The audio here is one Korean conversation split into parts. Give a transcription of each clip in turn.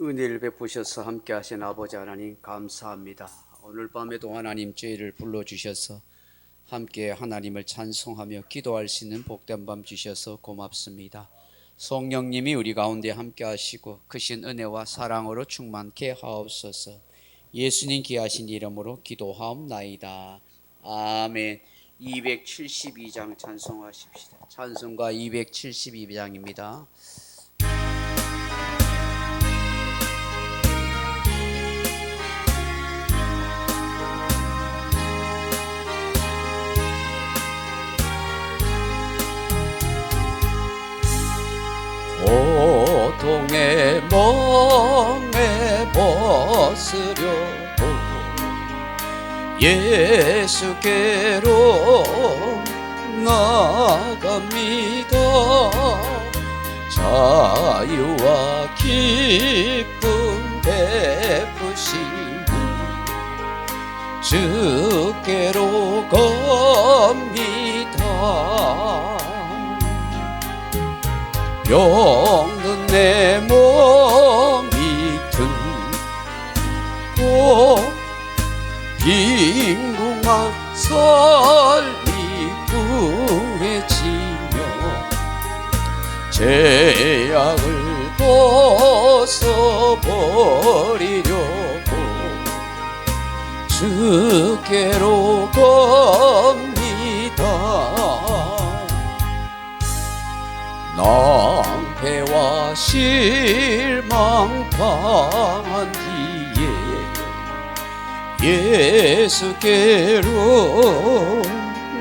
은혜를 베푸셔서 함께 하신 아버지 하나님 감사합니다. 오늘 밤에도 하나님 저희를 불러주셔서 함께 하나님을 찬송하며 기도할 수 있는 복된 밤 주셔서 고맙습니다. 성령님이 우리 가운데 함께 하시고 크신 은혜와 사랑으로 충만케 하옵소서. 예수님 귀하신 이름으로 기도하옵나이다. 아멘. 272장 찬송하십시다. 찬송가 272장입니다. 고통의 멍에 벗으려고 예수께로 나갑니다. 자유와 기쁨 베푸시니 주께로 갑니다. 병든 내 몸이 들고 빈궁한 살이 구해지며 죄악을 벗어버리려고 주께로 갑니다. 낭패와 실망 당한 뒤에 예수께로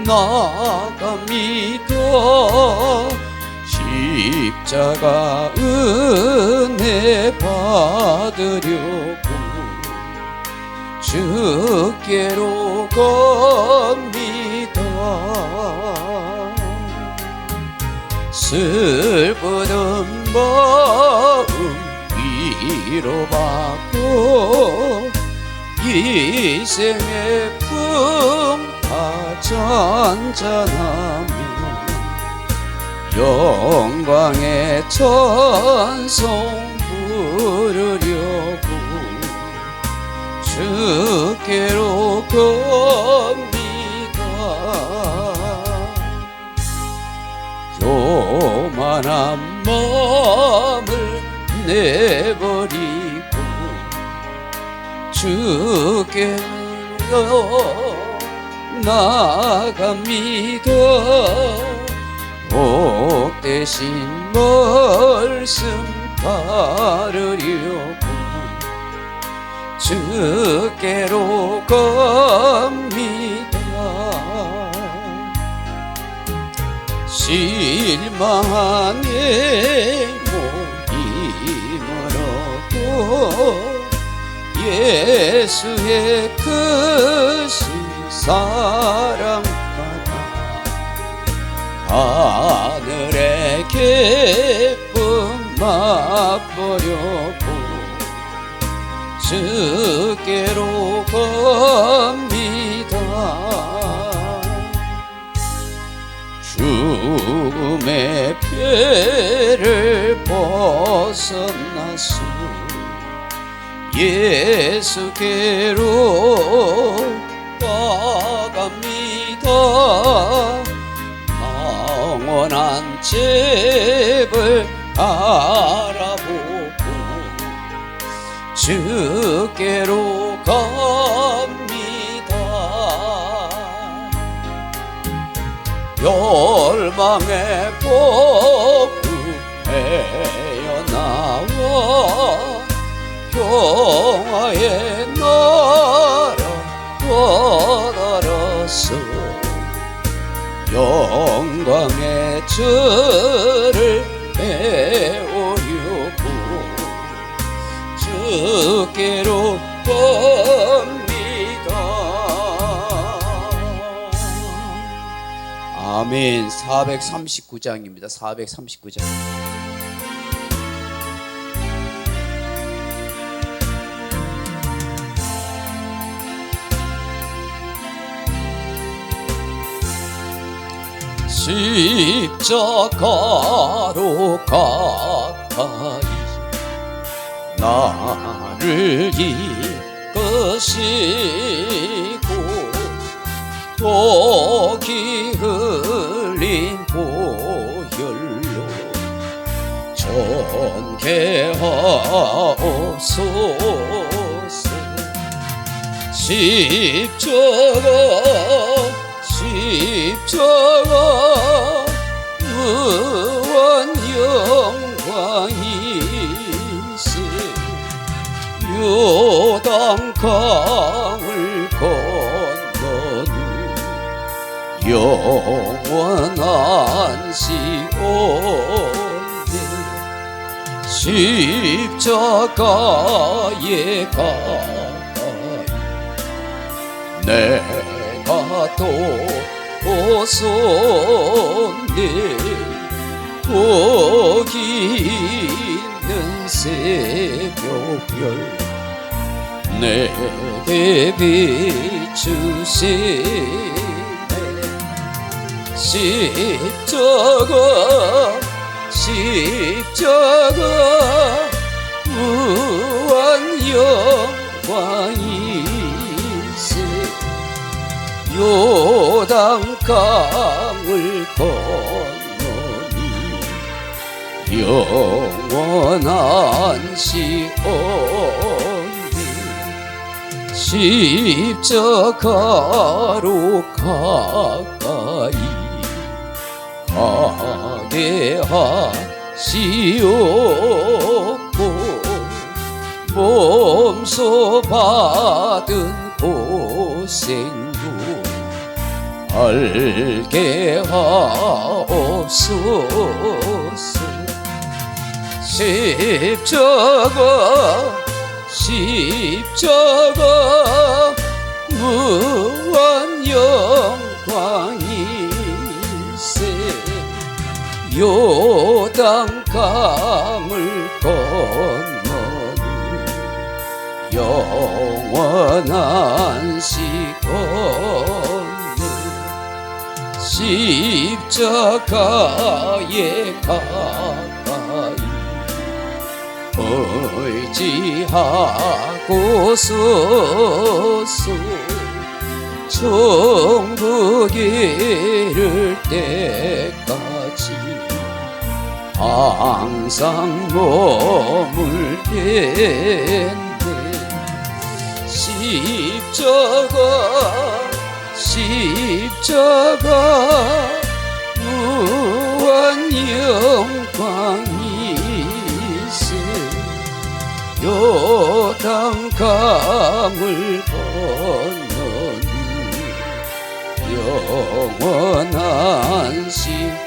나갑니다. 십자가 은혜 받으려고 주께로 갑니다. 슬프던 마음 위로받고 이 생의 풍파 잔잔하며 영광의 찬송 부르려고 주께로 갑니다. 교만한 마음을 내버리고 주께로 나갑니다. 복되신 말씀 따르려고 주께로 갑니다. 실망한 내 몸이 멀었고 예수의 크신 사랑받아 하늘의 기쁨 맛보려고 주께로 갑니다. 죽음의 폐를 벗어나서 예수께로 나갑니다. 영원한 집을 알아보고 주께로 갑니다. 멸망의 복음에 나와 평화의 나라 떠나서 영광의 주를 배우려고 주께로 갑니다. 아멘. 439장입니다. 439장. 십자가로 가까이 나를 이끄시고 독이 흘린 보혈로 전개하옵소서. 십자가 무한 영광이세. 요단강을 건너는 영원한 시온에 십자가에 가까이 내가 도솟네. 거기 있는 새벽별 내게 비추시네. 십자가 무한 영광이세. 요단강을 건너니 영원한 시온에 십자가로 가까이 가게 하시옵고 몸소 받은 고생도 알게 하옵소서. 십자가 무한 영광이세. 요단강을 건너는 영원한 시온에 십자가에 가까이 의지하고서서 천국에 이를 때까지 항상 머물 텐데. 십자가 무한 영광이세. 요단강을 건너니 영원한 시온에.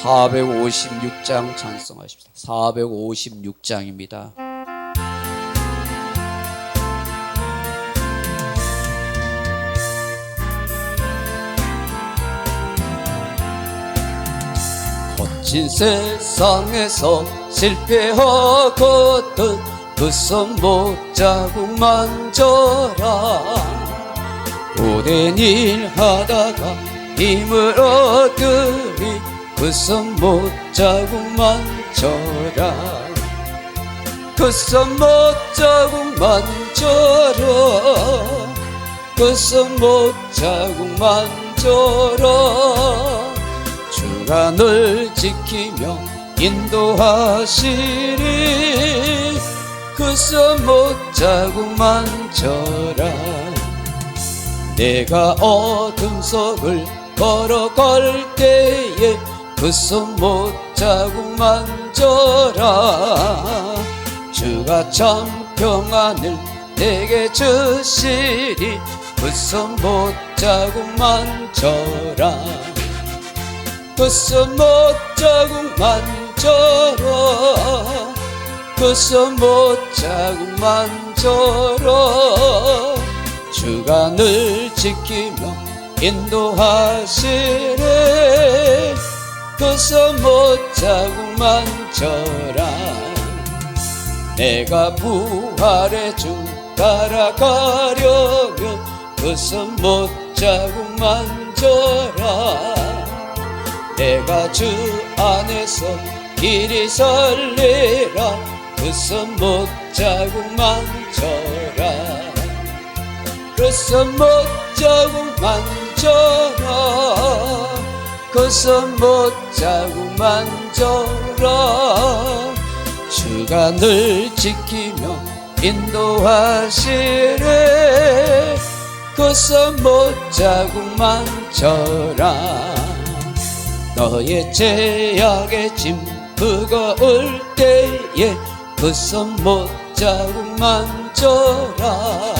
아멘. 456장 찬송하십시다. 456장입니다. 거친 세상에서 실패하거든 그 손못자국 만져라. 고된 일 하다가 힘을 얻으리 그 손못자국 만져라. 그 손못자국 만져라. 그 손못자국 만져라. 주가 널 지키며 인도하시리. 그 손못자국 만져라. 내가 어둠 속을 걸어갈 때에 그 손못자국 만져라. 주가 참 평안을 내게 주시리. 그 손못자국 만져라. 그 손못자국 만져라. 그 손못자국 만져라. 주가 늘 지키며 인도하시네. 그 손못자국 만져라. 내가 부활의 주 따라가려면 그 손못자국 자국 만져라. 내가 주 안에서 길이 설레라. 그 손못 자국 만져라. 그 손못 자국 만져라. 그 손못 자국 만져라. 주가 늘 지키며 인도하시네. 그 손못 자국 만져라. 너의 죄악의 짐 무거울 때에 그 손못 자국 만져라.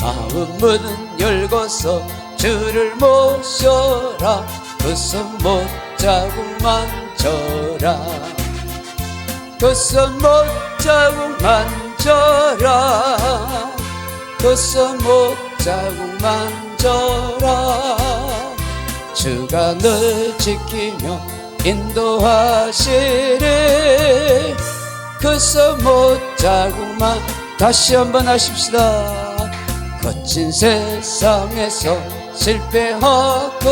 마음은 열고서 주를 모셔라. 그 손못 자국 만져라. 그 손못 자국 만져라. 그 손못 자국 만져라. 주가 널 지키며 인도하시네. 그 손못 자국만. 다시 한번 하십시다. 거친 세상에서 실패하거든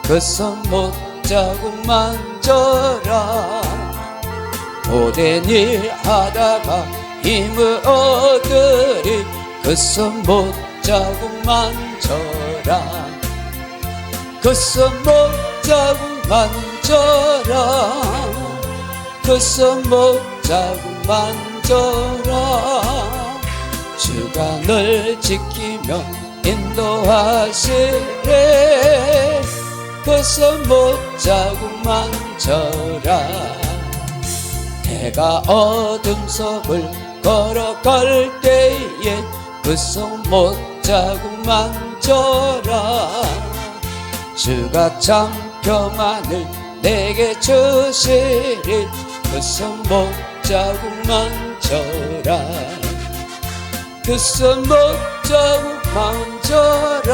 그 손못 자국 만져라. 오랜 일 하다가 힘을 얻으리. 그 손못 자국 만져라. 그 손못 자국 만져라. 그 손못 자국 만져라. 주가 널 지키며 인도하시네. 그 손못 자국 만져라. 내가 어둠 속을 걸어갈 때에 그 손못 자국 만져라. 주가 참 평안을 내게 주시리. 그 손못 자국 만져라. 그 손못 자국 만져라.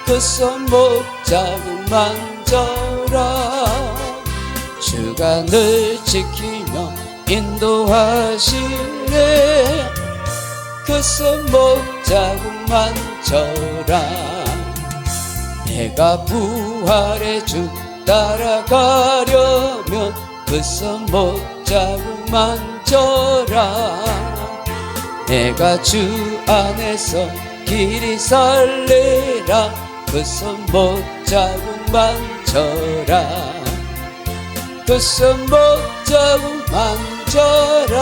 그 손못 자국 만져라. 주가 늘 지키며 인도하시네. 그 손못 자국 만져라. 내가 부활의 주 따라가려면 그 손못 자국 만져라. 내가 주 안에서 길이 설레라. 그 손못 자국 만져라. 그 손못 자국 만져라.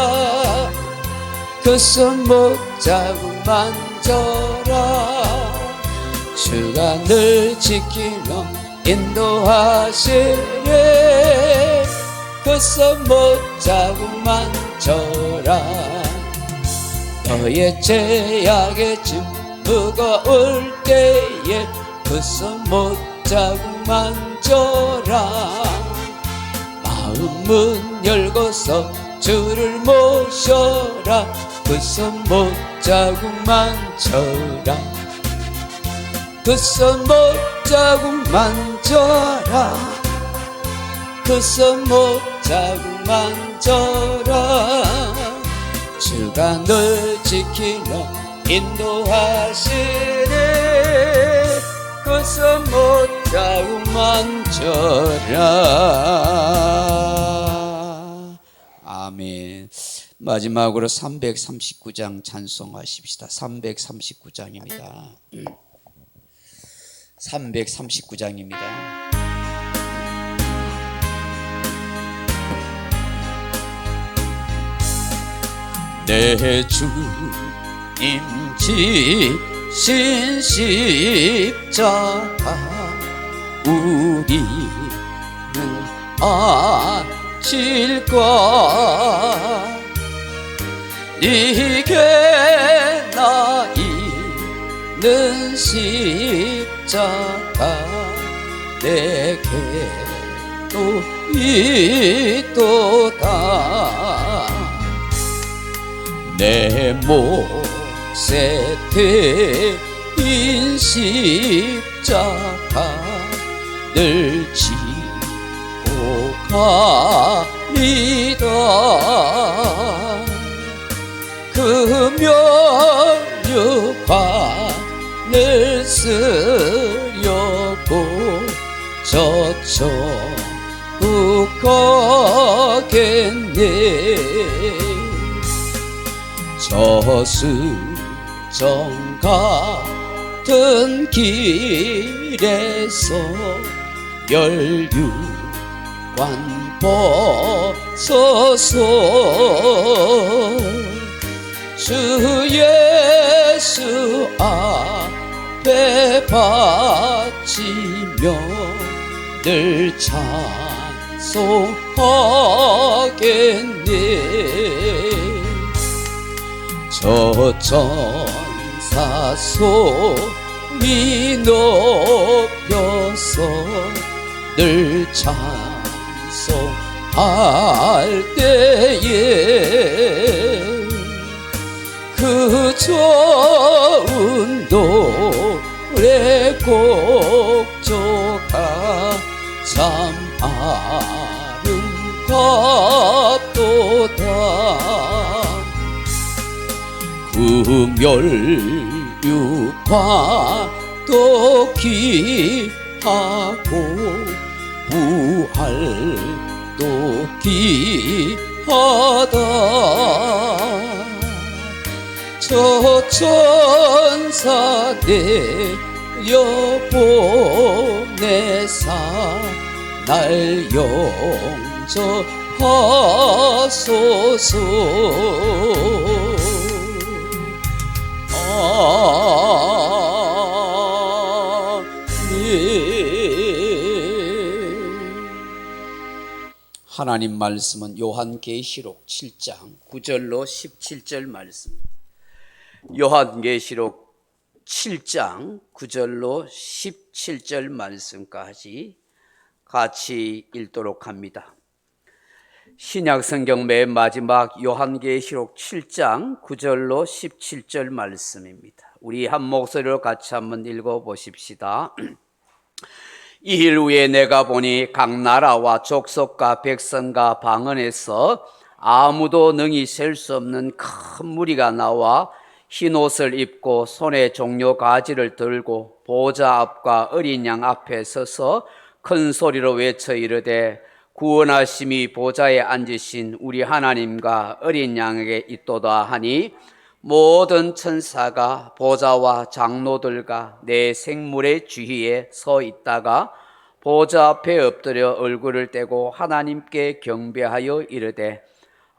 그 손못 자국 만져라. 주가 늘 지키며 인도하시네. 그 손못 자국 만져라. 너의 죄악의 짐 무거울 때에 그 손못 자국 만져라. 마음은 열고서 주를 모셔라. 그 손못 자국 만져라. 그 손못 자국 만져라. 그 손못 자국 만져라. 주가 널 지키며 인도하시네. 그 손못 자국 만져라. 아멘. 마지막으로 339장 찬송하십시다. 339장입니다. 339장입니다. 내 주님 지신 십자가 우리는 아실까. 네게 나 있는 십자가 내게도 있도다. 내 몫에 대인 십자가를 지고 가리다. 그 면류관 쓰려고 저쪽 가겠네. 저수정 같은 길에서 멸류관 벗어서 주 예수 앞에 바치며 늘 찬송하겠네. 저 천사 소리 높여서 늘 찬송할 때에 그 좋은 노래 곡조가 참 아름답도다. 구멸유파도 귀하고 부활도 귀하다. 저 천사 내려 보내사 날 용서하소서. 하나님 말씀은 요한계시록 7장 9절로 17절 말씀. 요한계시록 7장 9절로 17절 말씀까지 같이 읽도록 합니다. 신약성경 맨 마지막 요한계시록 7장 9절로 17절 말씀입니다. 우리 한 목소리로 같이 한번 읽어보십시다. 이일 후에 내가 보니 각 나라와 족속과 백성과 방언에서 아무도 능히 셀 수 없는 큰 무리가 나와 흰 옷을 입고 손에 종려 가지를 들고 보좌 앞과 어린 양 앞에 서서 큰 소리로 외쳐 이르되 구원하심이 보좌에 앉으신 우리 하나님과 어린 양에게 있도다 하니 모든 천사가 보좌와 장로들과 내 생물의 주위에 서 있다가 보좌 앞에 엎드려 얼굴을 떼고 하나님께 경배하여 이르되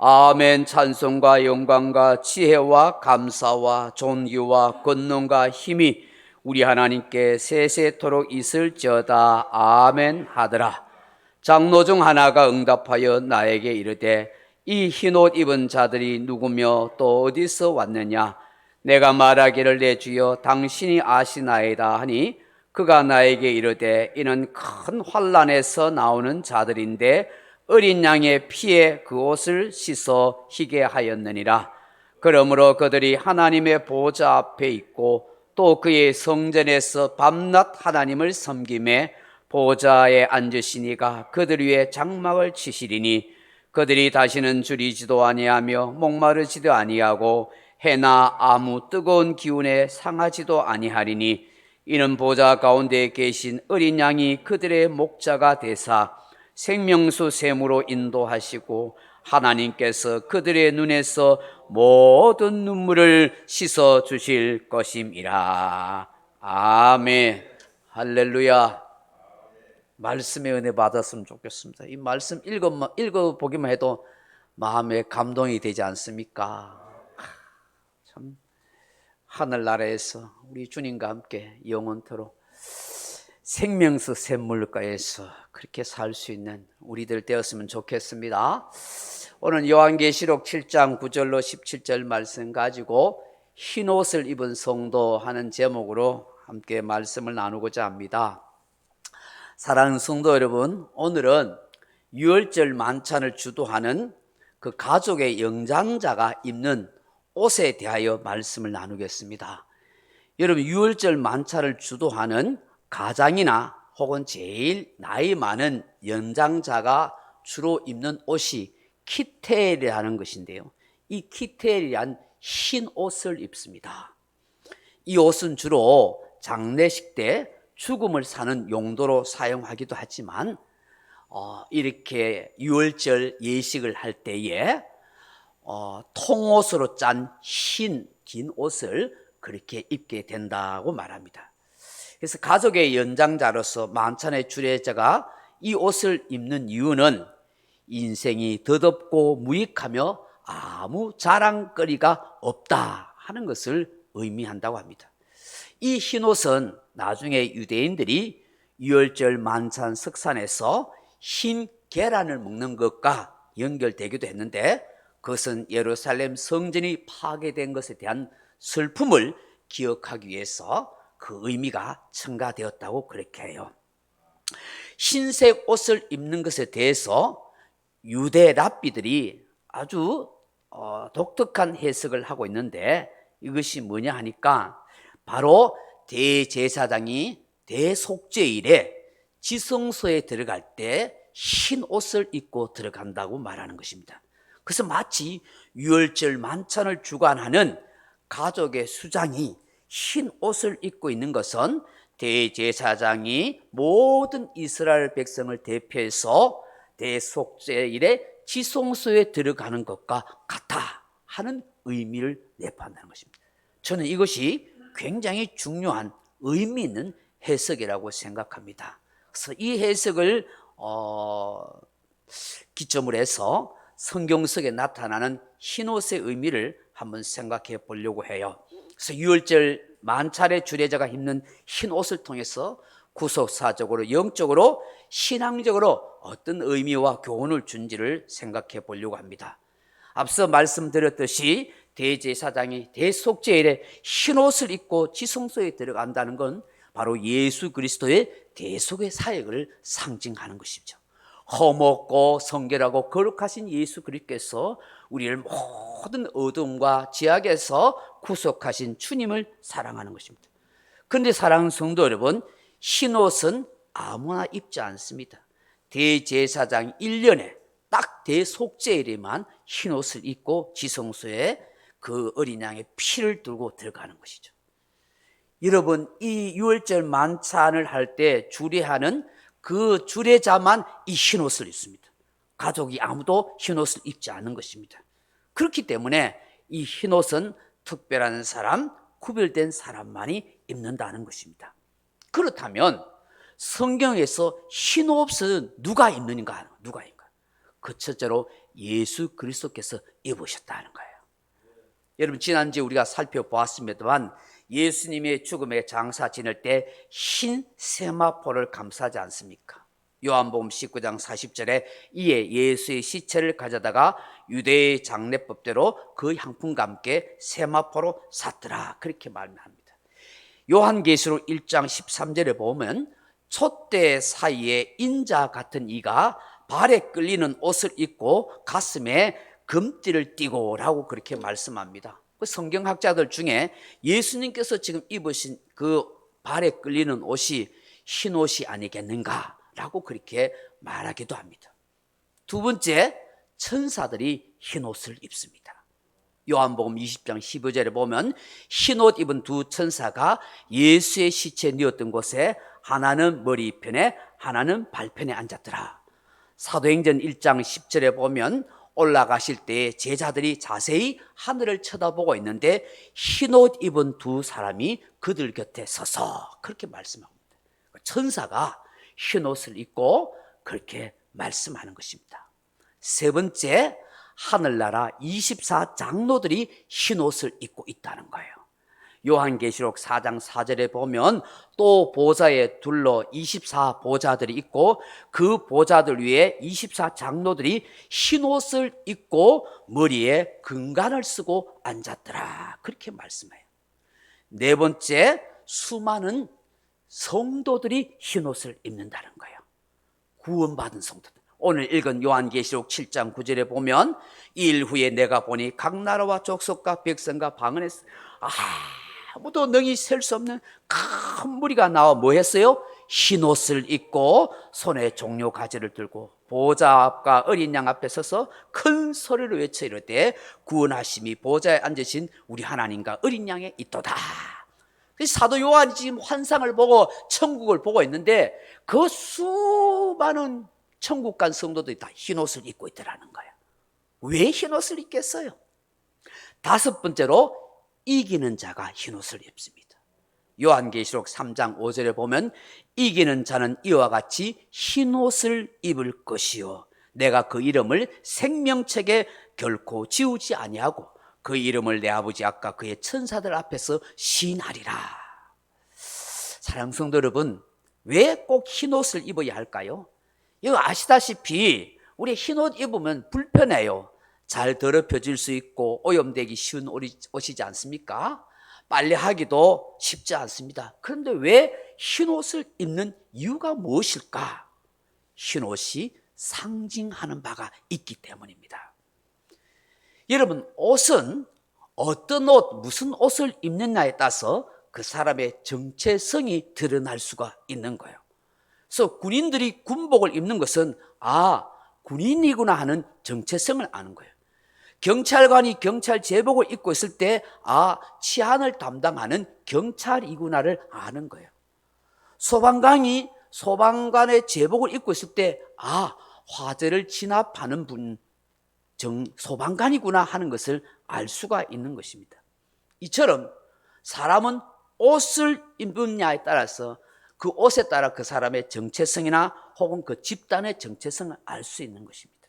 아멘. 찬송과 영광과 지혜와 감사와 존귀와 권능과 힘이 우리 하나님께 세세토록 있을지어다. 아멘 하더라. 장로 중 하나가 응답하여 나에게 이르되 이 흰옷 입은 자들이 누구며 또 어디서 왔느냐? 내가 말하기를 내 주여 당신이 아시나이다 하니 그가 나에게 이르되 이는 큰 환난에서 나오는 자들인데 어린 양의 피에 그 옷을 씻어 희게 하였느니라. 그러므로 그들이 하나님의 보좌 앞에 있고 또 그의 성전에서 밤낮 하나님을 섬김에 보좌에 앉으시니가 그들 위에 장막을 치시리니 그들이 다시는 줄이지도 아니하며 목마르지도 아니하고 해나 아무 뜨거운 기운에 상하지도 아니하리니 이는 보좌 가운데 계신 어린 양이 그들의 목자가 되사 생명수 샘으로 인도하시고 하나님께서 그들의 눈에서 모든 눈물을 씻어 주실 것임이라. 아멘. 할렐루야. 말씀의 은혜 받았으면 좋겠습니다. 이 말씀 읽어보기만 해도 마음에 감동이 되지 않습니까? 참 하늘나라에서 우리 주님과 함께 영원토록 생명수 샘물가에서 그렇게 살 수 있는 우리들 되었으면 좋겠습니다. 오늘 요한계시록 7장 9절로 17절 말씀 가지고 흰옷을 입은 성도 하는 제목으로 함께 말씀을 나누고자 합니다. 사랑하는 성도 여러분, 오늘은 유월절 만찬을 주도하는 그 가족의 영장자가 입는 옷에 대하여 말씀을 나누겠습니다. 여러분, 유월절 만찬을 주도하는 가장이나 혹은 제일 나이 많은 연장자가 주로 입는 옷이 키텔이라는 것인데요, 이 키텔이란 흰 옷을 입습니다. 이 옷은 주로 장례식 때 죽음을 사는 용도로 사용하기도 하지만 이렇게 유월절 예식을 할 때에 통옷으로 짠 흰 긴 옷을 그렇게 입게 된다고 말합니다. 그래서 가족의 연장자로서 만찬의 주례자가 이 옷을 입는 이유는 인생이 덧없고 무익하며 아무 자랑거리가 없다 하는 것을 의미한다고 합니다. 이 흰옷은 나중에 유대인들이 유월절 만찬 석산에서 흰 계란을 먹는 것과 연결되기도 했는데, 그것은 예루살렘 성전이 파괴된 것에 대한 슬픔을 기억하기 위해서 그 의미가 첨가되었다고 그렇게 해요. 흰색 옷을 입는 것에 대해서 유대 랍비들이 아주 독특한 해석을 하고 있는데, 이것이 뭐냐 하니까 바로 대제사장이 대속죄일에 지성소에 들어갈 때 흰 옷을 입고 들어간다고 말하는 것입니다. 그래서 마치 유월절 만찬을 주관하는 가족의 수장이 흰 옷을 입고 있는 것은 대제사장이 모든 이스라엘 백성을 대표해서 대속죄일에 지성소에 들어가는 것과 같다 하는 의미를 내포한다는 것입니다. 저는 이것이 굉장히 중요한 의미 있는 해석이라고 생각합니다. 그래서 이 해석을 기점으로 해서 성경 속에 나타나는 흰옷의 의미를 한번 생각해 보려고 해요. 그래서 유월절 만찬의 주례자가 입는 흰옷을 통해서 구속사적으로, 영적으로, 신앙적으로 어떤 의미와 교훈을 준지를 생각해 보려고 합니다. 앞서 말씀드렸듯이 대제사장이 대속죄일에 흰옷을 입고 지성소에 들어간다는 건 바로 예수 그리스도의 대속의 사역을 상징하는 것이죠. 험없고 성결하고 거룩하신 예수 그리스도께서 우리를 모든 어둠과 죄악에서 구속하신 주님을 사랑하는 것입니다. 그런데 사랑하는 성도 여러분, 흰옷은 아무나 입지 않습니다. 대제사장 1년에 딱 대속죄일에만 흰옷을 입고 지성소에 그 어린 양의 피를 들고 들어가는 것이죠. 여러분, 이 유월절 만찬을 할 때 주례하는 그 주례자만 이 흰옷을 입습니다. 가족이 아무도 흰옷을 입지 않는 것입니다. 그렇기 때문에 이 흰옷은 특별한 사람, 구별된 사람만이 입는다는 것입니다. 그렇다면 성경에서 흰옷은 누가 입는가? 그 첫째로 예수 그리스도께서 입으셨다는 거예요. 여러분, 지난주에 우리가 살펴보았습니다만 예수님의 죽음의 장사 지낼 때 흰 세마포를 감싸지 않습니까? 요한복음 19장 40절에 이에 예수의 시체를 가져다가 유대의 장례법대로 그 향품과 함께 세마포로 샀더라, 그렇게 말합니다. 요한계시록 1장 13절에 보면 촛대 사이에 인자 같은 이가 발에 끌리는 옷을 입고 가슴에 금띠를 띠고 라고 그렇게 말씀합니다. 성경학자들 중에 예수님께서 지금 입으신 그 발에 끌리는 옷이 흰 옷이 아니겠는가 라고 그렇게 말하기도 합니다. 두 번째, 천사들이 흰 옷을 입습니다. 요한복음 20장 15절에 보면 흰 옷 입은 두 천사가 예수의 시체에 누웠던 곳에 하나는 머리편에 하나는 발편에 앉았더라. 사도행전 1장 10절에 보면 올라가실 때 제자들이 자세히 하늘을 쳐다보고 있는데 흰옷 입은 두 사람이 그들 곁에 서서 그렇게 말씀합니다. 천사가 흰옷을 입고 그렇게 말씀하는 것입니다. 세 번째, 하늘나라 24장로들이 흰옷을 입고 있다는 거예요. 요한계시록 4장 4절에 보면 또 보좌에 둘러 24보좌들이 있고 그 보좌들 위에 24장로들이 흰옷을 입고 머리에 금관을 쓰고 앉았더라, 그렇게 말씀해요. 네 번째, 수많은 성도들이 흰옷을 입는다는 거예요. 구원받은 성도들. 오늘 읽은 요한계시록 7장 9절에 보면 일 후에 내가 보니 각 나라와 족속과 백성과 방언에서 아무도 능히 셀 수 없는 큰 무리가 나와 뭐 했어요? 흰옷을 입고 손에 종려 가지를 들고 보좌 앞과 어린 양 앞에 서서 큰 소리로 외쳐 이르되 구원하심이 보좌에 앉으신 우리 하나님과 어린 양에 있도다. 사도 요한이 지금 환상을 보고 천국을 보고 있는데 그 수많은 천국 간 성도들이 다 흰옷을 입고 있더라는 거예요. 왜 흰옷을 입겠어요? 다섯 번째로 이기는 자가 흰옷을 입습니다. 요한계시록 3장 5절에 보면 이기는 자는 이와 같이 흰옷을 입을 것이요 내가 그 이름을 생명책에 결코 지우지 아니하고 그 이름을 내 아버지 앞과 그의 천사들 앞에서 시인하리라. 사랑하는 성도 여러분, 왜 꼭 흰옷을 입어야 할까요? 이거 아시다시피 우리 흰옷 입으면 불편해요. 잘 더럽혀질 수 있고 오염되기 쉬운 옷이지 않습니까? 빨래하기도 쉽지 않습니다. 그런데 왜 흰옷을 입는 이유가 무엇일까? 흰옷이 상징하는 바가 있기 때문입니다. 여러분, 옷은 어떤 옷, 무슨 옷을 입느냐에 따라서 그 사람의 정체성이 드러날 수가 있는 거예요. 그래서 군인들이 군복을 입는 것은 군인이구나 하는 정체성을 아는 거예요. 경찰관이 경찰 제복을 입고 있을 때 치안을 담당하는 경찰이구나를 아는 거예요. 소방관이 소방관의 제복을 입고 있을 때 화재를 진압하는 분 소방관이구나 하는 것을 알 수가 있는 것입니다. 이처럼 사람은 옷을 입느냐에 따라서 그 옷에 따라 그 사람의 정체성이나 혹은 그 집단의 정체성을 알 수 있는 것입니다.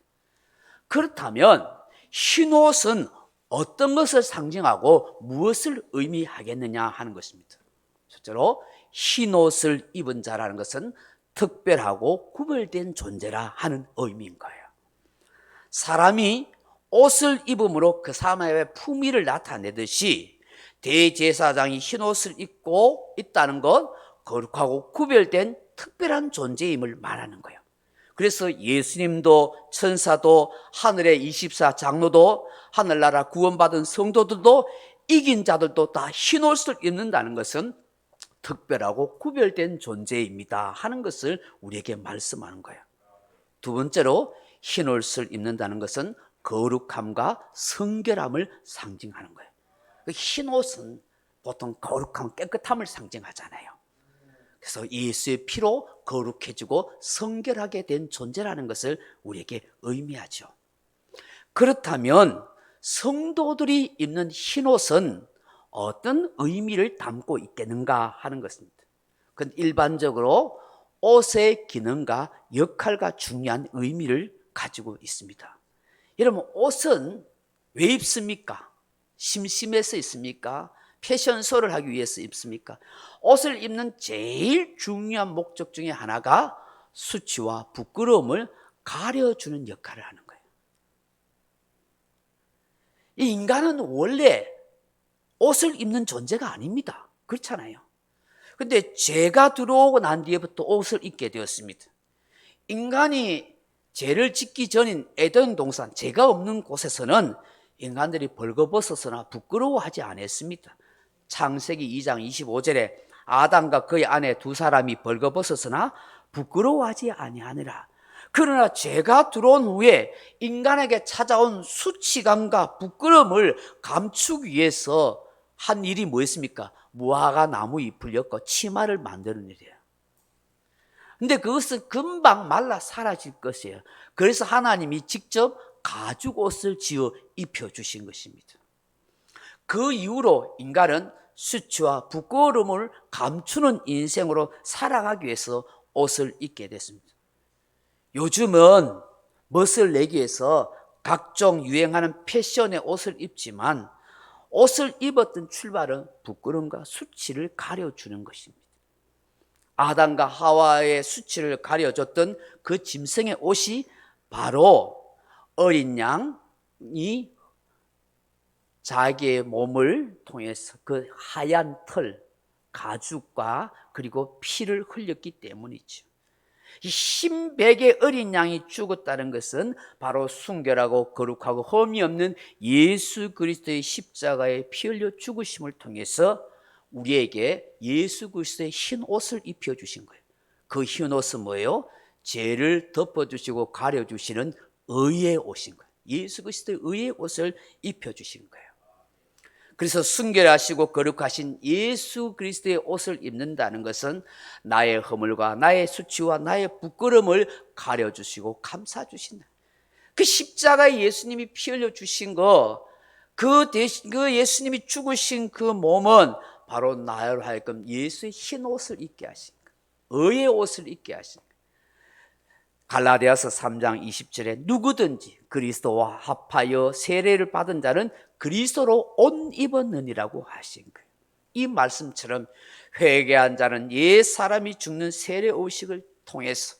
그렇다면 흰옷은 어떤 것을 상징하고 무엇을 의미하겠느냐 하는 것입니다. 첫째로 흰옷을 입은 자라는 것은 특별하고 구별된 존재라 하는 의미인 거예요. 사람이 옷을 입음으로 그 사람의 품위를 나타내듯이 대제사장이 흰옷을 입고 있다는 것, 거룩하고 구별된 특별한 존재임을 말하는 거예요. 그래서 예수님도 천사도 하늘의 24 장로도 하늘나라 구원받은 성도들도 이긴 자들도 다 흰옷을 입는다는 것은 특별하고 구별된 존재입니다 하는 것을 우리에게 말씀하는 거예요. 두 번째로 흰옷을 입는다는 것은 거룩함과 성결함을 상징하는 거예요. 흰옷은 보통 거룩함, 깨끗함을 상징하잖아요. 그래서 예수의 피로 거룩해지고 성결하게 된 존재라는 것을 우리에게 의미하죠. 그렇다면 성도들이 입는 흰옷은 어떤 의미를 담고 있겠는가 하는 것입니다. 그건 일반적으로 옷의 기능과 역할과 중요한 의미를 가지고 있습니다. 여러분, 옷은 왜 입습니까? 심심해서 입습니까? 패션쇼를 하기 위해서 입습니까? 옷을 입는 제일 중요한 목적 중에 하나가 수치와 부끄러움을 가려주는 역할을 하는 거예요. 이 인간은 원래 옷을 입는 존재가 아닙니다. 그렇잖아요. 근데 죄가 들어오고 난 뒤에부터 옷을 입게 되었습니다. 인간이 죄를 짓기 전인 에덴 동산, 죄가 없는 곳에서는 인간들이 벌거벗어서나 부끄러워하지 않았습니다. 창세기 2장 25절에 아담과 그의 아내 두 사람이 벌거벗어서나 부끄러워하지 아니하니라. 그러나 죄가 들어온 후에 인간에게 찾아온 수치감과 부끄러움을 감추기 위해서 한 일이 뭐였습니까? 무화과 나무 잎을 엮어 치마를 만드는 일이에요. 근데 그것은 금방 말라 사라질 것이에요. 그래서 하나님이 직접 가죽 옷을 지어 입혀주신 것입니다. 그 이후로 인간은 수치와 부끄러움을 감추는 인생으로 살아가기 위해서 옷을 입게 됐습니다. 요즘은 멋을 내기 위해서 각종 유행하는 패션의 옷을 입지만 옷을 입었던 출발은 부끄러움과 수치를 가려주는 것입니다. 아담과 하와의 수치를 가려줬던 그 짐승의 옷이 바로 어린 양이 자기의 몸을 통해서 그 하얀 털, 가죽과 그리고 피를 흘렸기 때문이죠. 이 신백의 어린 양이 죽었다는 것은 바로 순결하고 거룩하고 흠이 없는 예수 그리스도의 십자가에 피 흘려 죽으심을 통해서 우리에게 예수 그리스도의 흰 옷을 입혀주신 거예요. 그 흰 옷은 뭐예요? 죄를 덮어주시고 가려주시는 의의 옷인 거예요. 예수 그리스도의 의의 옷을 입혀주신 거예요. 그래서 순결하시고 거룩하신 예수 그리스도의 옷을 입는다는 것은 나의 허물과 나의 수치와 나의 부끄러움을 가려주시고 감싸주신다. 그 십자가에 예수님이 피 흘려 주신 거, 그 대신 그 예수님이 죽으신 그 몸은 바로 나로 하여금 예수의 흰 옷을 입게 하신 거예요. 의의 옷을 입게 하신 거예요. 갈라디아서 3장 20절에 누구든지 그리스도와 합하여 세례를 받은 자는 그리스도로 옷 입었느니라고 하신 거예요. 이 말씀처럼 회개한 자는 옛 사람이 죽는 세례 의식을 통해서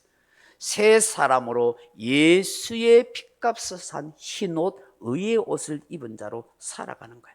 새 사람으로 예수의 핏값을 산 흰옷, 의의 옷을 입은 자로 살아가는 거예요.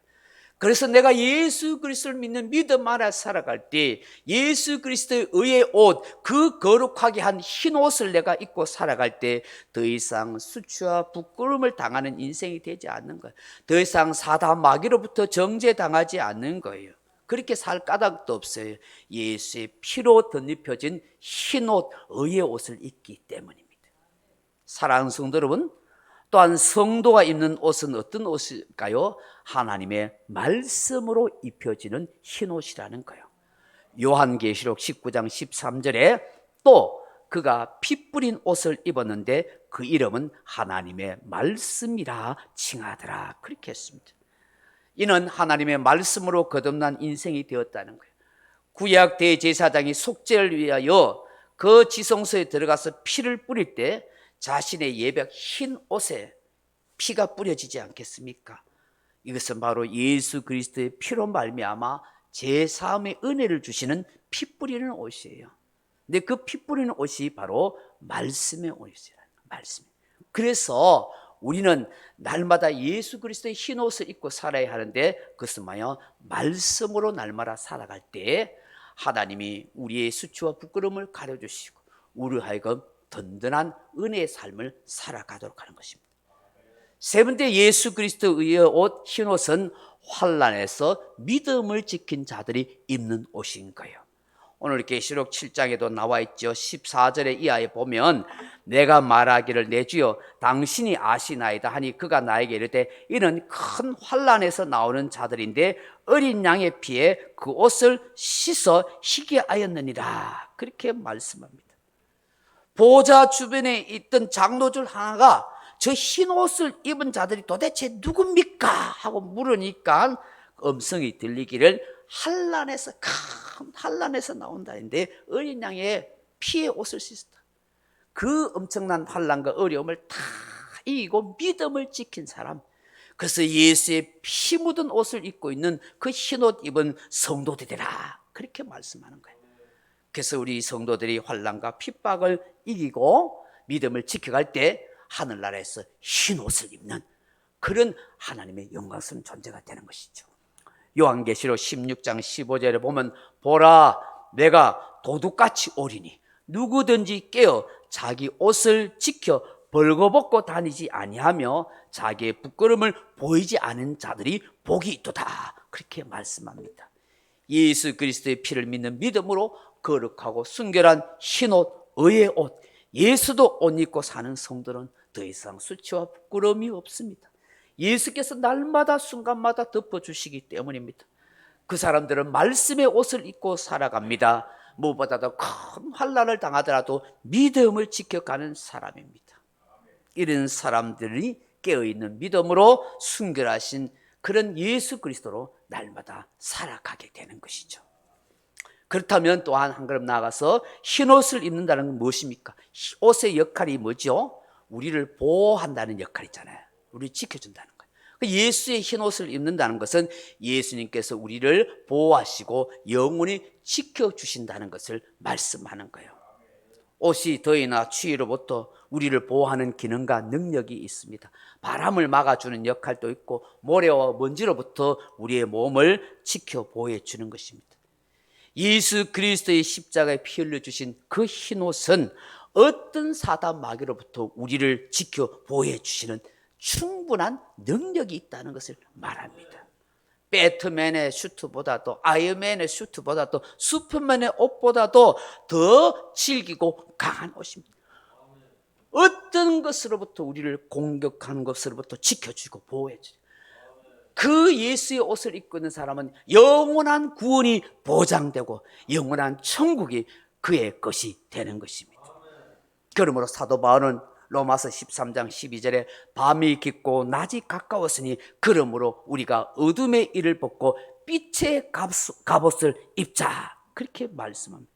그래서 내가 예수 그리스도를 믿는 믿음 안에 살아갈 때 예수 그리스도의 의의 옷, 그 거룩하게 한 흰 옷을 내가 입고 살아갈 때 더 이상 수치와 부끄러움을 당하는 인생이 되지 않는 거예요. 더 이상 사단 마귀로부터 정죄당하지 않는 거예요. 그렇게 살 까닭도 없어요. 예수의 피로 덧입혀진 흰 옷, 의의 옷을 입기 때문입니다. 사랑하는 성도 여러분, 또한 성도가 입는 옷은 어떤 옷일까요? 하나님의 말씀으로 입혀지는 흰옷이라는 거예요. 요한계시록 19장 13절에 또 그가 피 뿌린 옷을 입었는데 그 이름은 하나님의 말씀이라 칭하더라, 그렇게 했습니다. 이는 하나님의 말씀으로 거듭난 인생이 되었다는 거예요. 구약 대제사장이 속죄를 위하여 그 지성소에 들어가서 피를 뿌릴 때 자신의 예벽 흰 옷에 피가 뿌려지지 않겠습니까? 이것은 바로 예수 그리스도의 피로 말미암아 제사함의 은혜를 주시는 피 뿌리는 옷이에요. 근데 그 피 뿌리는 옷이 바로 말씀의 옷이라는 말씀. 그래서 우리는 날마다 예수 그리스도의 흰 옷을 입고 살아야 하는데 그것은 뭐예요? 말씀으로 날마다 살아갈 때 하나님이 우리의 수치와 부끄러움을 가려주시고 우리 하여금 든든한 은혜의 삶을 살아가도록 하는 것입니다. 세 번째, 예수 그리스도의 옷, 흰 옷은 환난에서 믿음을 지킨 자들이 입는 옷인 거예요. 오늘 계시록 7장에도 나와 있죠. 14절에 이하에 보면 내가 말하기를 내 주여 당신이 아시나이다 하니 그가 나에게 이르되 이는 큰 환난에서 나오는 자들인데 어린 양의 피에 그 옷을 씻어 희게 하였느니라, 그렇게 말씀합니다. 보좌 주변에 있던 장로들 하나가 저 흰 옷을 입은 자들이 도대체 누굽니까? 하고 물으니까 음성이 들리기를 환난에서, 큰 환난에서 나온다는데 어린 양의 피의 옷을 씻었다. 그 엄청난 환난과 어려움을 다 이기고 믿음을 지킨 사람, 그래서 예수의 피 묻은 옷을 입고 있는 그 흰 옷 입은 성도들이라, 그렇게 말씀하는 거예요. 그래서 우리 성도들이 환난과 핍박을 이기고 믿음을 지켜갈 때 하늘나라에서 흰 옷을 입는 그런 하나님의 영광스러운 존재가 되는 것이죠. 요한계시록 16장 15절에 보면 보라 내가 도둑같이 오리니 누구든지 깨어 자기 옷을 지켜 벌거벗고 다니지 아니하며 자기의 부끄러움을 보이지 않은 자들이 복이 있도다, 그렇게 말씀합니다. 예수 그리스도의 피를 믿는 믿음으로 거룩하고 순결한 흰옷, 의의 옷, 예수도 옷 입고 사는 성도는 더 이상 수치와 부끄러움이 없습니다. 예수께서 날마다 순간마다 덮어주시기 때문입니다. 그 사람들은 말씀의 옷을 입고 살아갑니다. 무엇보다도 큰 환난을 당하더라도 믿음을 지켜가는 사람입니다. 이런 사람들이 깨어있는 믿음으로 순결하신 그런 예수 그리스도로 날마다 살아가게 되는 것이죠. 그렇다면 또한 한 걸음 나아가서 흰옷을 입는다는 건 무엇입니까? 옷의 역할이 뭐죠? 우리를 보호한다는 역할이잖아요. 우리를 지켜준다는 거예요. 예수의 흰옷을 입는다는 것은 예수님께서 우리를 보호하시고 영원히 지켜주신다는 것을 말씀하는 거예요. 옷이 더위나 추위로부터 우리를 보호하는 기능과 능력이 있습니다. 바람을 막아주는 역할도 있고 모래와 먼지로부터 우리의 몸을 지켜 보호해 주는 것입니다. 예수 그리스도의 십자가에 피 흘려주신 그 흰옷은 어떤 사단 마귀로부터 우리를 지켜 보호해 주시는 충분한 능력이 있다는 것을 말합니다. 배트맨의 슈트보다도 아이언맨의 슈트보다도 슈퍼맨의 옷보다도 더 질기고 강한 옷입니다. 어떤 것으로부터 우리를 공격하는 것으로부터 지켜주고 보호해 주고 그 예수의 옷을 입고 있는 사람은 영원한 구원이 보장되고 영원한 천국이 그의 것이 되는 것입니다. 그러므로 사도 바울은 로마서 13장 12절에 밤이 깊고 낮이 가까웠으니 그러므로 우리가 어둠의 일을 벗고 빛의 갑옷을 입자, 그렇게 말씀합니다.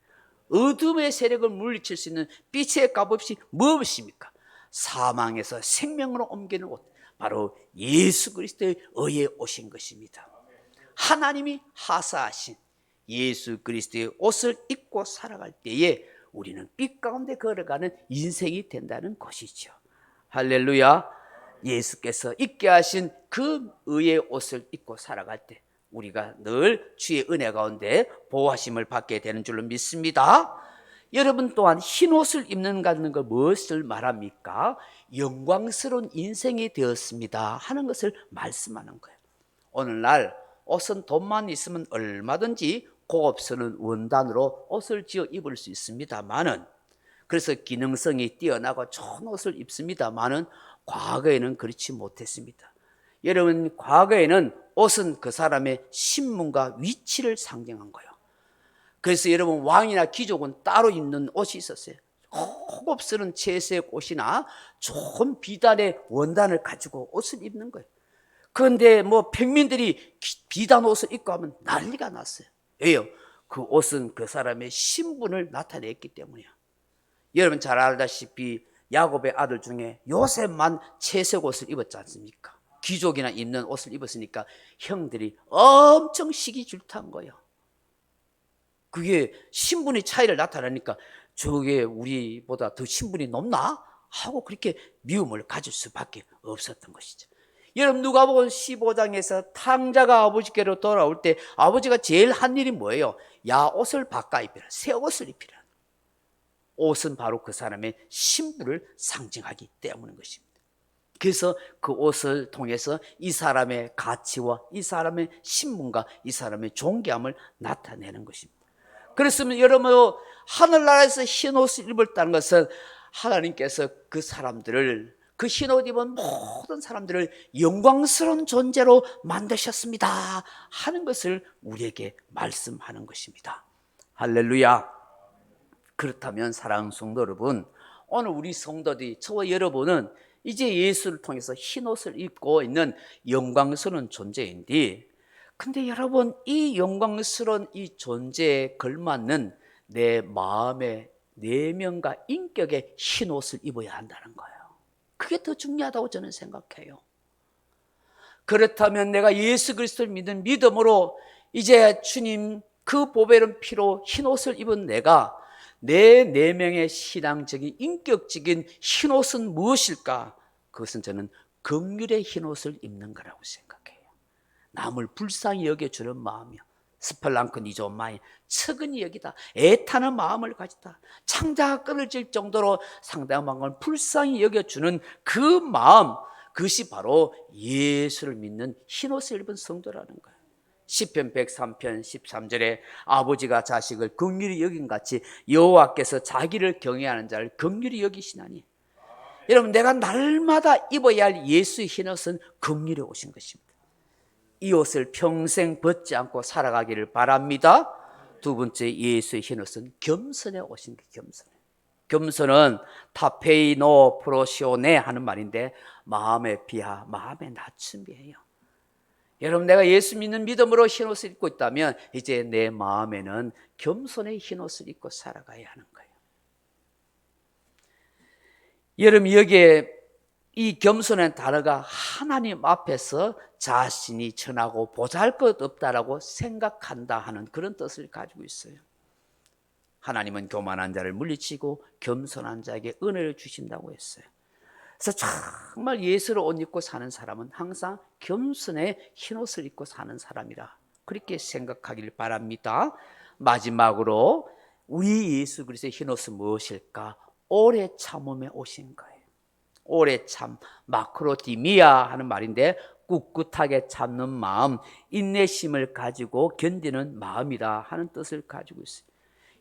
어둠의 세력을 물리칠 수 있는 빛의 갑옷이 무엇입니까? 사망에서 생명으로 옮기는 옷, 바로 예수 그리스도의 의에 오신 것입니다. 하나님이 하사하신 예수 그리스도의 옷을 입고 살아갈 때에 우리는 빛 가운데 걸어가는 인생이 된다는 것이죠. 할렐루야. 예수께서 입게 하신 그 의의 옷을 입고 살아갈 때 우리가 늘 주의 은혜 가운데 보호하심을 받게 되는 줄로 믿습니다. 여러분 또한 흰 옷을 입는다는 것 무엇을 말합니까? 영광스러운 인생이 되었습니다 하는 것을 말씀하는 거예요. 오늘날 옷은 돈만 있으면 얼마든지 고급스러운 원단으로 옷을 지어 입을 수 있습니다만은, 그래서 기능성이 뛰어나고 좋은 옷을 입습니다만은 과거에는 그렇지 못했습니다. 여러분, 과거에는 옷은 그 사람의 신분과 위치를 상징한 거예요. 그래서 여러분, 왕이나 귀족은 따로 입는 옷이 있었어요. 고급스러운 채색 옷이나 좋은 비단의 원단을 가지고 옷을 입는 거예요. 그런데 평민들이 비단 옷을 입고 하면 난리가 났어요. 왜요? 그 옷은 그 사람의 신분을 나타냈기 때문이에요. 여러분 잘 알다시피 야곱의 아들 중에 요셉만 채색 옷을 입었지 않습니까? 귀족이나 입는 옷을 입었으니까 형들이 엄청 시기질투한 거예요. 그게 신분의 차이를 나타내니까 저게 우리보다 더 신분이 높나? 하고 그렇게 미움을 가질 수밖에 없었던 것이죠. 여러분 누가복음 15장에서 탕자가 아버지께로 돌아올 때 아버지가 제일 한 일이 뭐예요? 야, 옷을 바꿔 입히라. 새 옷을 입히라. 옷은 바로 그 사람의 신분을 상징하기 때문인 것입니다. 그래서 그 옷을 통해서 이 사람의 가치와 이 사람의 신분과 이 사람의 존귀함을 나타내는 것입니다. 그렇으면 여러분, 하늘나라에서 흰 옷을 입었다는 것은 하나님께서 그 사람들을, 그 흰 옷 입은 모든 사람들을 영광스러운 존재로 만드셨습니다 하는 것을 우리에게 말씀하는 것입니다. 할렐루야. 그렇다면 사랑하는 성도 여러분, 오늘 우리 성도들이, 저와 여러분은 이제 예수를 통해서 흰 옷을 입고 있는 영광스러운 존재인데, 근데 여러분, 이 영광스러운 이 존재에 걸맞는 내 마음의 내면과 인격의 흰 옷을 입어야 한다는 거예요. 그게 더 중요하다고 저는 생각해요. 그렇다면 내가 예수 그리스도를 믿는 믿음으로 이제 주님 그 보배로운 피로 흰 옷을 입은 내가 내 내면의 신앙적인 인격적인 흰 옷은 무엇일까? 그것은 저는 긍휼의 흰 옷을 입는 거라고 생각해요. 남을 불쌍히 여겨주는 마음이요, 스펠랑크니조 마이, 측은히 여기다, 애타는 마음을 가지다, 창자가 끊어질 정도로 상대방을 불쌍히 여겨주는 그 마음, 그것이 바로 예수를 믿는 흰옷을 입은 성도라는 거예요. 시편 103편 13절에 아버지가 자식을 긍휼히 여긴 같이 여호와께서 자기를 경외하는 자를 긍휼히 여기시나니. 여러분, 내가 날마다 입어야 할 예수의 흰옷은 긍휼히 오신 것입니다. 이 옷을 평생 벗지 않고 살아가기를 바랍니다. 두 번째, 예수의 흰옷은 겸손에 오신 게 겸손해. 겸손은 타페이노 프로시오네 하는 말인데 마음의 비하, 마음의 낮춤이에요. 여러분, 내가 예수 믿는 믿음으로 흰옷을 입고 있다면 이제 내 마음에는 겸손의 흰옷을 입고 살아가야 하는 거예요. 여러분, 여기에 이 겸손한 단어가 하나님 앞에서 자신이 천하고 보잘것없다라고 생각한다 하는 그런 뜻을 가지고 있어요. 하나님은 교만한 자를 물리치고 겸손한 자에게 은혜를 주신다고 했어요. 그래서 정말 예수를 옷 입고 사는 사람은 항상 겸손의 흰옷을 입고 사는 사람이라 그렇게 생각하길 바랍니다. 마지막으로 우리 예수 그리스도의 흰옷은 무엇일까? 오래 참음에 오신 거예요. 오래 참, 마크로디미아 하는 말인데 꿋꿋하게 참는 마음, 인내심을 가지고 견디는 마음이다 하는 뜻을 가지고 있어요.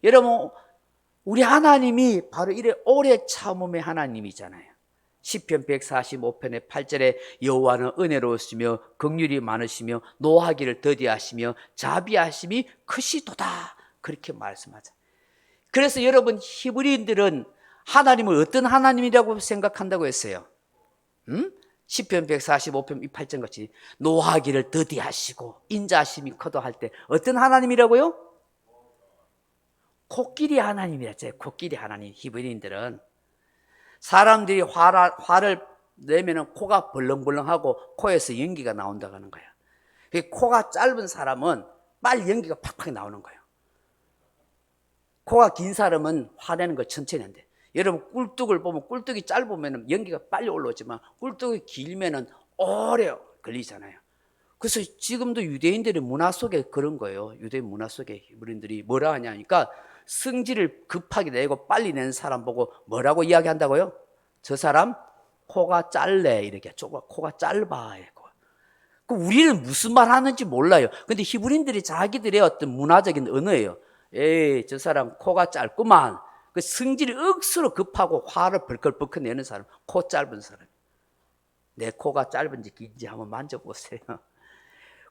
여러분, 우리 하나님이 바로 이래 오래 참음의 하나님이잖아요. 시편 145편의 8절에 여호와는 은혜로우시며 긍휼이 많으시며 노하기를 더디하시며 자비하심이 크시도다, 그렇게 말씀하죠. 그래서 여러분, 히브리인들은 하나님을 어떤 하나님이라고 생각한다고 했어요? 시편 145편 8절 같이 노하기를 더디하시고 인자하심이 크다 할 때 어떤 하나님이라고요? 코끼리 하나님이랬죠. 코끼리 하나님. 히브리인들은 사람들이 화를 내면은 코가 벌렁벌렁하고 코에서 연기가 나온다고 하는 거예요. 코가 짧은 사람은 빨리 연기가 팍팍 나오는 거예요. 코가 긴 사람은 화내는 거 천천히 한대. 여러분, 꿀뚝을 보면 꿀뚝이 짧으면 연기가 빨리 올라오지만 꿀뚝이 길면은 오래 걸리잖아요. 그래서 지금도 유대인들의 문화 속에 그런 거예요. 유대인 문화 속에 히브리인들이 뭐라 하냐니까 성질을 급하게 내고 빨리 내는 사람 보고 뭐라고 이야기한다고요? 저 사람 코가 짧네, 이렇게. 코가 짧아. 그 우리는 무슨 말 하는지 몰라요. 근데 히브리인들이 자기들의 어떤 문화적인 언어예요. 에이, 저 사람 코가 짧구만. 그 성질이 억수로 급하고 화를 벌컥벌컥 내는 사람, 코 짧은 사람. 내 코가 짧은지 긴지 한번 만져보세요.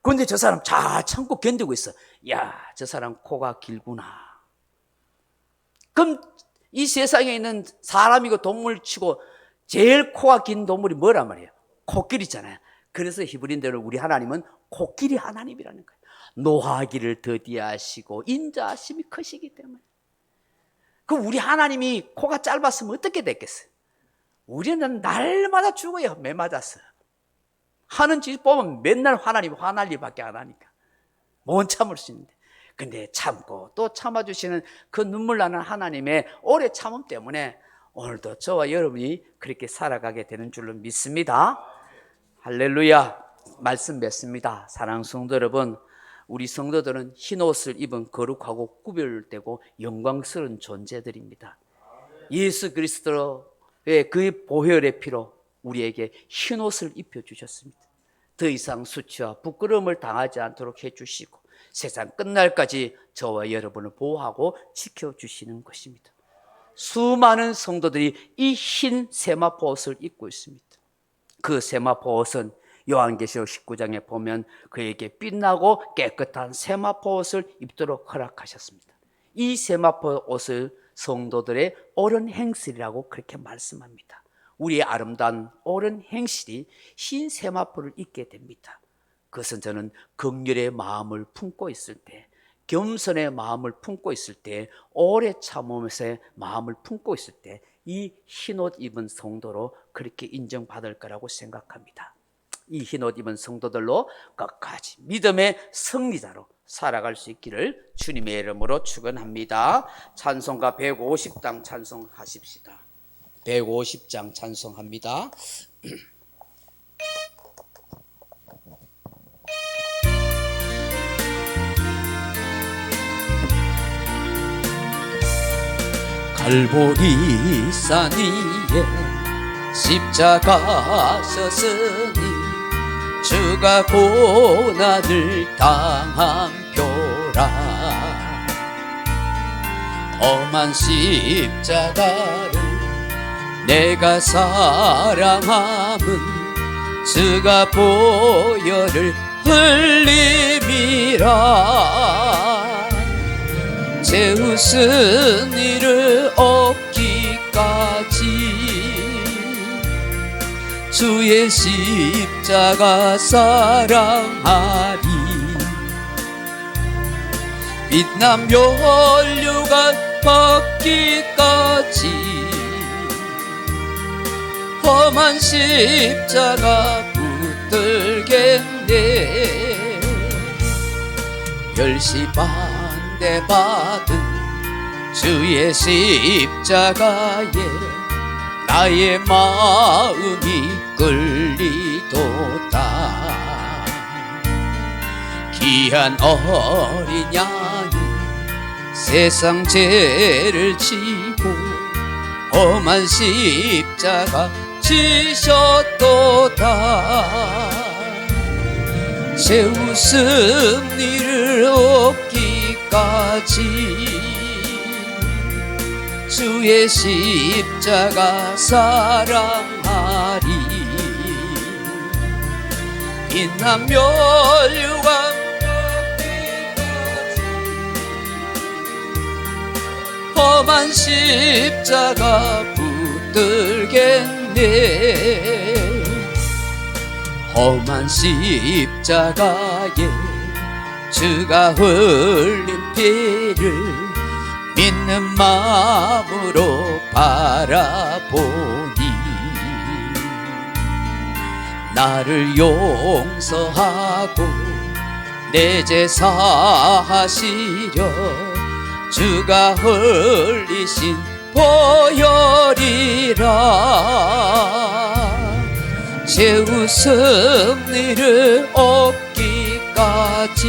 그런데 저 사람 잘 참고 견디고 있어. 야, 저 사람 코가 길구나. 그럼 이 세상에 있는 사람이고 동물치고 제일 코가 긴 동물이 뭐란 말이에요? 코끼리잖아요. 그래서 히브리인들은 우리 하나님은 코끼리 하나님이라는 거예요. 노하기를 더디하시고 인자하심이 크시기 때문에. 그럼 우리 하나님이 코가 짧았으면 어떻게 됐겠어요? 우리는 날마다 죽어요. 매 맞았어. 하는 짓 보면 맨날 하나님 화날 일밖에 안 하니까 못 참을 수 있는데, 근데 참고 또 참아주시는 그 눈물 나는 하나님의 오래 참음 때문에 오늘도 저와 여러분이 그렇게 살아가게 되는 줄로 믿습니다. 할렐루야. 말씀 맺습니다. 사랑하는 성도 여러분, 우리 성도들은 흰옷을 입은 거룩하고 구별되고 영광스러운 존재들입니다. 예수 그리스도의 그 보혈의 피로 우리에게 흰옷을 입혀주셨습니다. 더 이상 수치와 부끄러움을 당하지 않도록 해주시고 세상 끝날까지 저와 여러분을 보호하고 지켜주시는 것입니다. 수많은 성도들이 이 흰 세마포 옷을 입고 있습니다. 그 세마포 옷은 요한계시록 19장에 보면 그에게 빛나고 깨끗한 세마포 옷을 입도록 허락하셨습니다. 이 세마포 옷을 성도들의 옳은 행실이라고 그렇게 말씀합니다. 우리의 아름다운 옳은 행실이 흰 세마포를 입게 됩니다. 그것은 저는 긍휼의 마음을 품고 있을 때, 겸손의 마음을 품고 있을 때, 오래 참음의 마음을 품고 있을 때 이 흰옷 입은 성도로 그렇게 인정받을 거라고 생각합니다. 이 흰옷 입은 성도들로 끝까지 믿음의 승리자로 살아갈 수 있기를 주님의 이름으로 축원합니다. 찬송가 150장 찬송하십시다. 150장 찬송합니다. 갈보리 산 위에 십자가 섰으니 주가 고난을 당한 표라. 험한 십자가를 내가 사랑함은 주가 보혈을 흘림이라. 제우스 이를 얻기까지 주의 십자가 사랑하리. 빛난 면류관 받기까지 험한 십자가 붙들겠네. 멸시받네 받은 주의 십자가에 나의 마음이 끌리도다. 귀한 어린 양이 세상 죄를 지고 험한 십자가 지셨도다. 세우슨 이를 얻기까지 주의 십자가 사랑하 빛난 멸류관 험한 십자가 붙들겠네. 험한 십자가에 주가 흘린 피를 믿는 마음으로 바라보니 나를 용서하고 내 죄 사하시려 주가 흘리신 보혈이라. 최후 승리를 얻기까지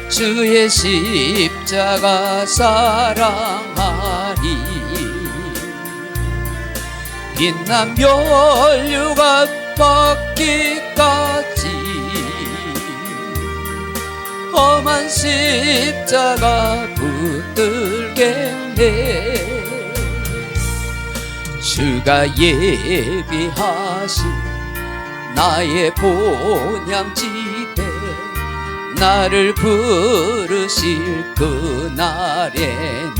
주의 십자가 사랑하리. 빛난 멸류관 받기까지 험한 십자가 붙들겠네. 주가 예비하신 나의 본향집에 나를 부르실 그날에는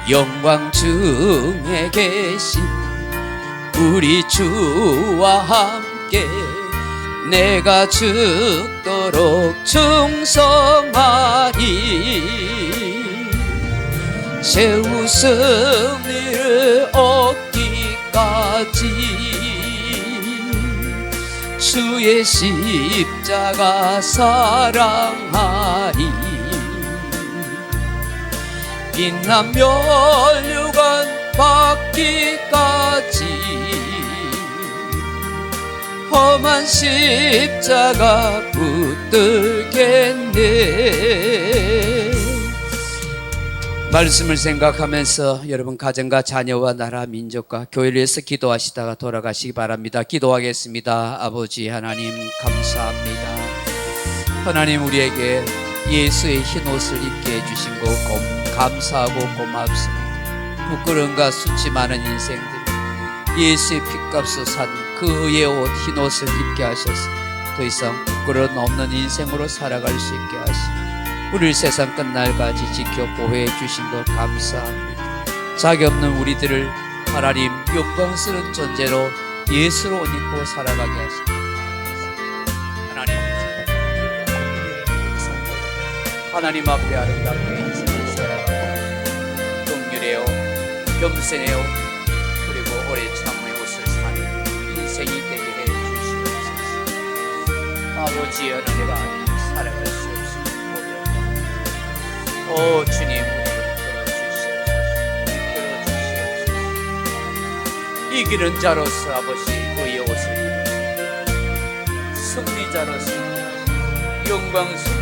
영광 중에 계신 우리 주와 함께 내가 죽도록 충성하리. 최후 승리를 얻기까지 주의 십자가 사랑하리. 빛난 멸류관 받기까지 험한 십자가 붙들겠네. 말씀을 생각하면서 여러분 가정과 자녀와 나라 민족과 교회를 위해서 기도하시다가 돌아가시기 바랍니다. 기도하겠습니다. 아버지 하나님 감사합니다. 하나님 우리에게 예수의 흰옷을 입게 해주신 것 감사하고 고맙습니다. 부끄러움과 수치 많은 인생들 예수의 핏값을 산 그의 옷 흰옷을 입게 하셔서 더 이상 부끄러움 없는 인생으로 살아갈 수 있게 하시고 우리를 세상 끝날까지 지켜 보호해 주신 것 감사합니다. 자기 없는 우리들을 하나님 영광스러운 존재로 예수로 옷 입고 살아가게 하시고 하나님 앞에 아름답게 인생을 살아가고 긍휼해요 겸손해요 그리고 오래 참음의 옷을 사는 인생이 되게 해 주시옵소서. 아버지의 은혜가 아닌 살아갈 수 없습니다. 오 주님 우리를 들어주시옵소서. 이기는 자로서 아버지 의의 옷을 입으시고 승리자로서 영광스러운